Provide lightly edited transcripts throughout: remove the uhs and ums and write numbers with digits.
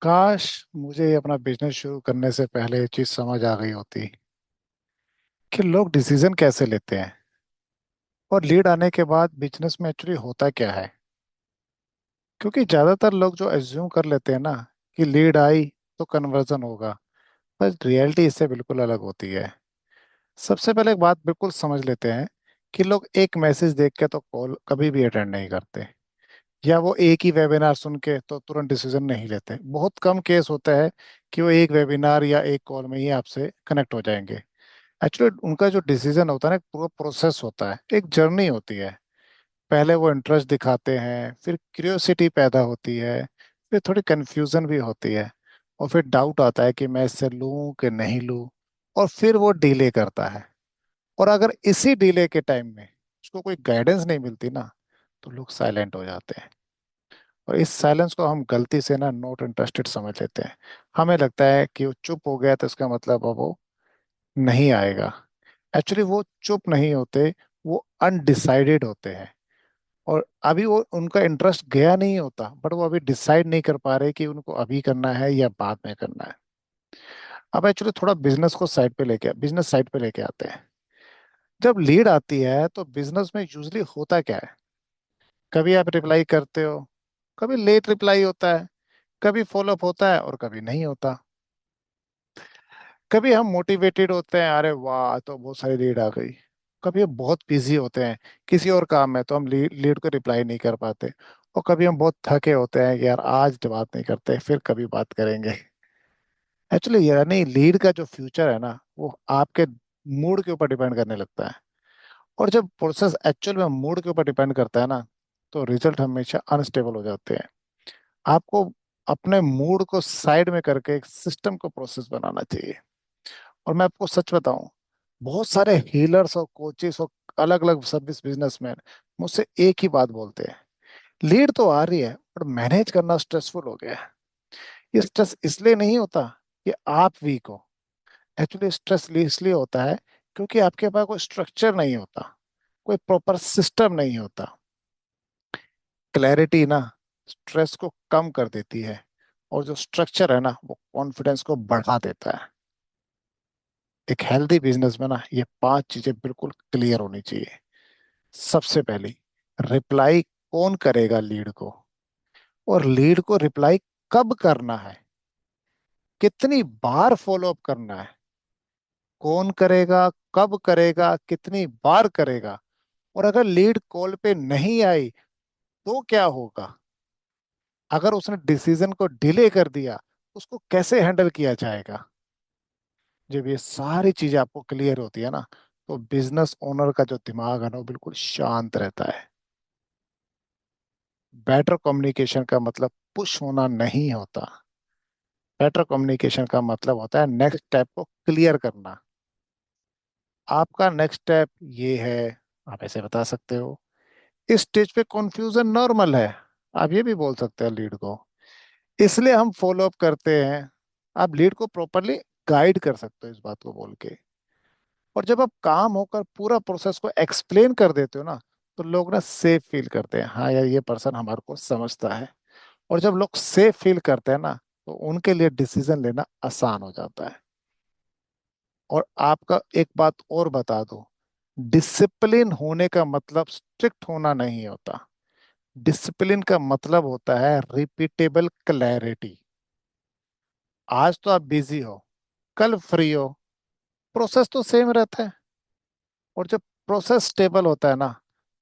काश मुझे अपना बिजनेस शुरू करने से पहले ये चीज समझ आ गई होती कि लोग डिसीजन कैसे लेते हैं और लीड आने के बाद बिजनेस में एक्चुअली होता क्या है। क्योंकि ज्यादातर लोग जो एज्यूम कर लेते हैं ना कि लीड आई तो कन्वर्जन होगा, पर रियलिटी इससे बिल्कुल अलग होती है। सबसे पहले एक बात बिल्कुल समझ लेते हैं कि लोग एक मैसेज देख के तो कॉल कभी भी अटेंड नहीं करते, या वो एक ही वेबिनार सुन के तो तुरंत डिसीजन नहीं लेते। बहुत कम केस होता है कि वो एक वेबिनार या एक कॉल में ही आपसे कनेक्ट हो जाएंगे। एक्चुअली उनका जो डिसीजन होता है ना, एक पूरा प्रोसेस होता है, एक जर्नी होती है। पहले वो इंटरेस्ट दिखाते हैं, फिर क्यूरियोसिटी पैदा होती है, फिर थोड़ी कंफ्यूजन भी होती है, और फिर डाउट आता है कि मैं इससे लूं कि नहीं लूं, और फिर वो डिले करता है। और अगर इसी डिले के टाइम में उसको कोई गाइडेंस नहीं मिलती ना, तो लोग साइलेंट हो जाते हैं। और इस साइलेंस को हम गलती से ना नॉट इंटरेस्टेड समझ लेते हैं। हमें लगता है कि वो चुप हो गया तो इसका मतलब अब वो नहीं आएगा। एक्चुअली वो चुप नहीं होते, वो अनडिसाइडेड होते हैं। और अभी वो उनका इंटरेस्ट गया नहीं होता, बट वो अभी डिसाइड नहीं कर पा रहे कि उनको अभी करना है या बाद में करना है। अब एक्चुअली थोड़ा बिजनेस साइड पे लेके आते हैं। जब लीड आती है तो बिजनेस में यूजली होता क्या है? कभी आप रिप्लाई करते हो, कभी लेट रिप्लाई होता है, कभी फॉलोअप होता है और कभी नहीं होता। कभी हम मोटिवेटेड होते हैं, अरे वाह तो बहुत सारी लीड आ गई। कभी हम बहुत बिजी होते हैं किसी और काम में, तो हम लीड को रिप्लाई नहीं कर पाते। और कभी हम बहुत थके होते हैं कि यार आज बात नहीं करते, फिर कभी बात करेंगे। एक्चुअली यानी लीड का जो फ्यूचर है ना, वो आपके मूड के ऊपर डिपेंड करने लगता है। और जब प्रोसेस एक्चुअल में मूड के ऊपर डिपेंड करता है ना, तो रिजल्ट हमेशा अनस्टेबल हो जाते हैं। आपको अपने मूड को साइड में करके एक सिस्टम को प्रोसेस बनाना चाहिए। और मैं आपको सच बताऊं, बहुत सारे हीलर्स और कोचेस और अलग अलग सर्विस बिजनेसमैन मुझसे एक ही बात बोलते हैं, लीड तो आ रही है पर मैनेज करना स्ट्रेसफुल हो गया है। ये स्ट्रेस इसलिए नहीं होता कि आप वीक हो। एक्चुअली स्ट्रेस इसलिए होता है क्योंकि आपके पास कोई स्ट्रक्चर नहीं होता, कोई प्रॉपर सिस्टम नहीं होता। क्लैरिटी ना स्ट्रेस को कम कर देती है, और जो स्ट्रक्चर है ना वो कॉन्फिडेंस को बढ़ा देता है। एक हेल्दी बिजनेस में ना ये पांच चीजें बिल्कुल क्लियर होनी चाहिए। सबसे पहली, रिप्लाई कौन करेगा लीड को, और लीड को रिप्लाई कब करना है, कितनी बार फॉलो अप करना है, कौन करेगा, कब करेगा, कितनी बार करेगा, और अगर लीड कॉल पे नहीं आई तो क्या होगा। अगर उसने डिसीजन को डिले कर दिया, उसको कैसे हैंडल किया जाएगा। जब ये सारी चीजें आपको क्लियर होती है ना, तो बिजनेस ओनर का जो दिमाग है ना वो बिल्कुल शांत रहता है। बेटर कम्युनिकेशन का मतलब पुश होना नहीं होता। बेटर कम्युनिकेशन का मतलब होता है नेक्स्ट स्टेप को क्लियर करना। आपका नेक्स्ट स्टेप ये है, आप ऐसे बता सकते हो। इस स्टेज पे कंफ्यूजन नॉर्मल है, आप ये भी बोल सकते हैं लीड को, इसलिए हम फॉलो अप करते हैं। आप लीड को प्रॉपरली गाइड कर सकते हो इस बात को बोल के। और जब आप काम होकर पूरा प्रोसेस को एक्सप्लेन कर देते हो ना, तो लोग ना सेफ फील करते हैं, हाँ यार ये पर्सन हमारे को समझता है। और जब लोग सेफ फील करते हैं ना, तो उनके लिए डिसीजन लेना आसान हो जाता है। और आपका एक बात और बता दूं, डिसिप्लिन होने का मतलब स्ट्रिक्ट होना नहीं होता। डिसिप्लिन का मतलब होता है रिपीटेबल क्लैरिटी। आज तो आप बिजी हो, कल फ्री हो, प्रोसेस तो सेम रहता है। और जब प्रोसेस स्टेबल होता है ना,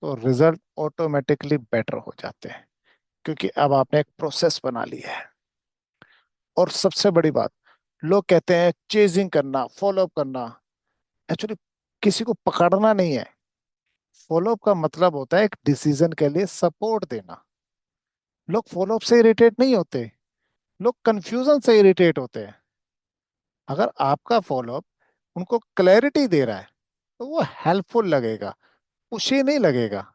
तो रिजल्ट ऑटोमेटिकली बेटर हो जाते हैं, क्योंकि अब आपने एक प्रोसेस बना ली है। और सबसे बड़ी बात, लोग कहते हैं चेजिंग करना, फॉलो अप करना। एक्चुअली किसी को पकड़ना नहीं है। फॉलो अप का मतलब होता है एक डिसीजन के लिए सपोर्ट देना। लोग फॉलो अप से इरिटेट नहीं होते, लोग कंफ्यूजन से इरिटेट होते हैं। अगर आपका फॉलो अप उनको क्लैरिटी दे रहा है, तो वो हेल्पफुल लगेगा, खुशी नहीं लगेगा।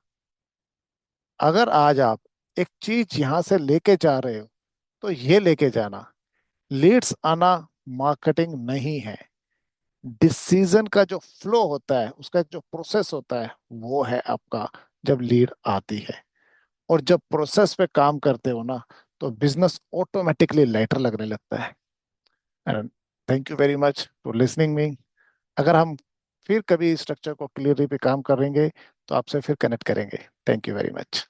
अगर आज आप एक चीज यहां से लेके जा रहे हो, तो ये लेके जाना, लीड्स आना मार्केटिंग नहीं है। डिसीजन का जो फ्लो होता है, उसका जो प्रोसेस होता है, वो है आपका जब लीड आती है। और जब प्रोसेस पे काम करते हो ना, तो बिजनेस ऑटोमेटिकली लाइटर लगने लगता है। And thank you very much for listening me. अगर हम फिर कभी स्ट्रक्चर को क्लियरली पे काम करेंगे तो आपसे फिर कनेक्ट करेंगे। Thank you very much.